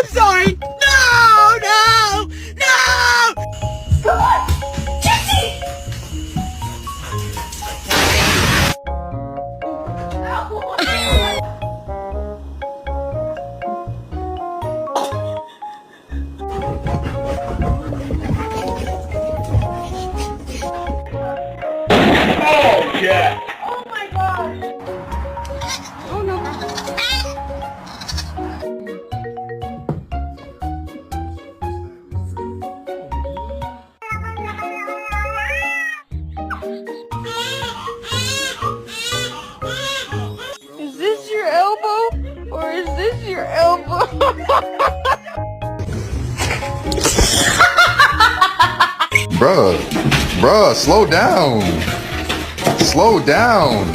I'm sorry. No, no, no. Come on, Jesse. Oh, yeah. Oh my gosh. Oh no. Is this your elbow? Or is this your elbow? Bruh, slow down. Slow down.